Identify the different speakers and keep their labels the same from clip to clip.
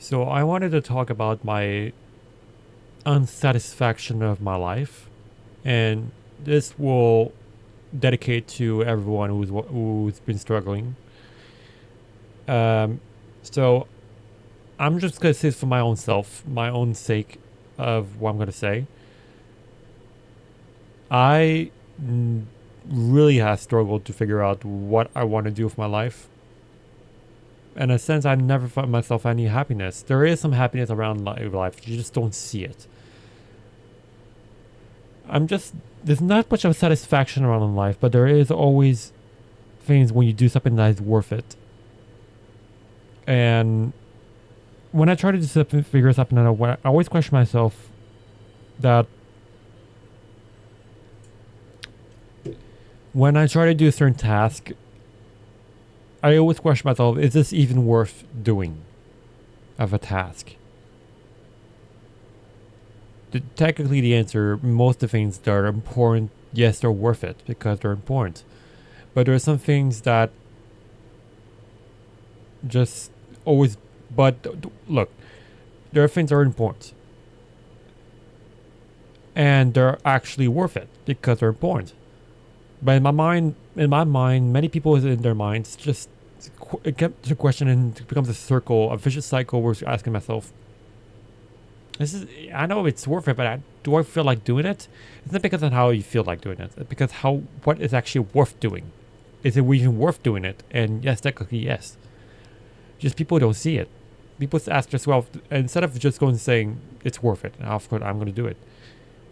Speaker 1: So I wanted to talk about my unsatisfaction of my life, and this will dedicate to everyone who's been struggling. Um, so I'm just gonna say this for my own self, my own sake of what I'm gonna say. I really have struggled to figure out what I want to do with my life. In a sense, I never found myself any happiness. There is some happiness around life, you just don't see it. I'm just there's not much of satisfaction around life, but there is always things when you do something that is worth it. And when I try to do something, figure something out, I always question myself that when I try to do a certain task, I always question myself: is this even worth doing of a task? Technically, the answer, most of the things that are important, yes, they're worth it because they're important. But there are some things that just always. But look, there are things that are important, and they're actually worth it because they're important. But in my mind, many people in their minds just it gets a question and it becomes a circle, a vicious cycle where you're asking myself, this is I know it's worth it, but do I feel like doing it? It's not because of how you feel like doing it. It's because how what is actually worth doing. Is it even worth doing it? And yes, technically yes. Just people don't see it. People ask themselves instead of just going and saying it's worth it. Of course, I'm going to do it.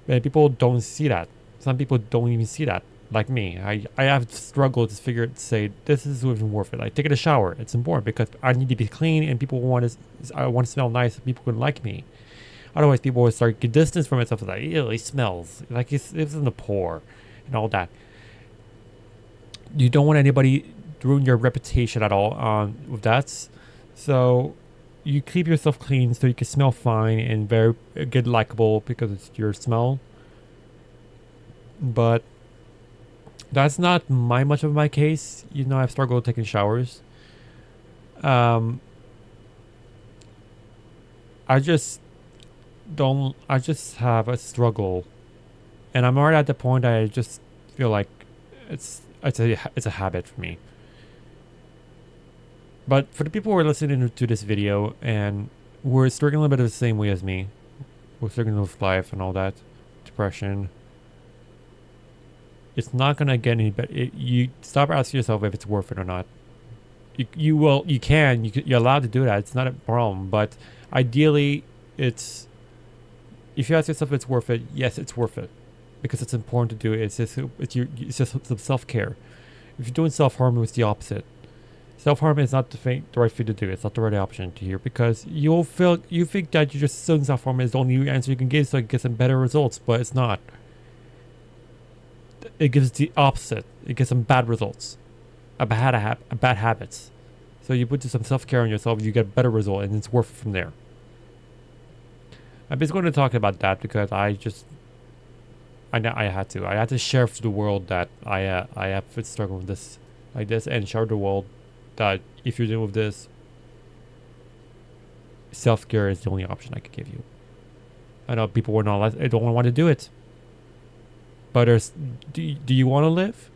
Speaker 1: And people don't see that. Some people don't even see that. Like me, I have struggled to figure to say this is even worth it. Like taking a shower, it's important because I need to be clean and people want to. I want to smell nice. People can like me. Otherwise, people would start get distance from it. Stuff like, ew, he smells like it's in the poor and all that. You don't want anybody to ruin your reputation at all with that. So you keep yourself clean so you can smell fine and very get likable because it's your smell. But that's not much of my case. I've struggled taking showers. Um, I just don't. I just have a struggle, and I'm already at the point I just feel like it's a habit for me. But for the people who are listening to this video and who are struggling a little bit of the same way as me, we're struggling with life and all that, depression, it's not gonna get any better. You stop asking yourself if it's worth it or not. You're allowed to do that. It's not a problem. But ideally, it's if you ask yourself if it's worth it, yes, it's worth it because it's important to do it. It's just some self care. If you're doing self harm, it's the opposite. Self harm is not the right thing to do. It's not the right option to hear because you think that you just doing self harm is the only answer you can give so you can get some better results, but it's not. It gives the opposite. It gets some bad results, a bad habits. So you put some self care on yourself, you get a better result, and it's worth it from there. I'm just going to talk about that because I know I had to. I had to share with the world that I have struggled with this like this, and share with the world that if you're dealing with this, self care is the only option I could give you. I know people were not. I don't want to do it. But do you want to live?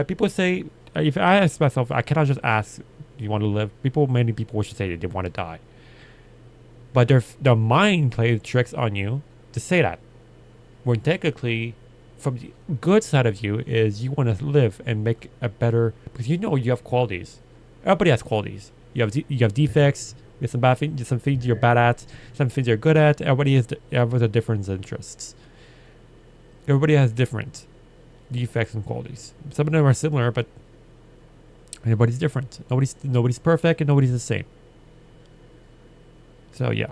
Speaker 1: People say, if I ask myself, I cannot just ask, do you want to live? Many people should say they want to die. But their mind plays tricks on you to say that. When technically, from the good side of you is you want to live and make a better, because you have qualities. Everybody has qualities. You have defects. You have some bad things, some things you're bad at, some things you're good at. Everybody has a different interests. Everybody has different defects and qualities. Some of them are similar, but everybody's different. Nobody's perfect and nobody's the same. So yeah.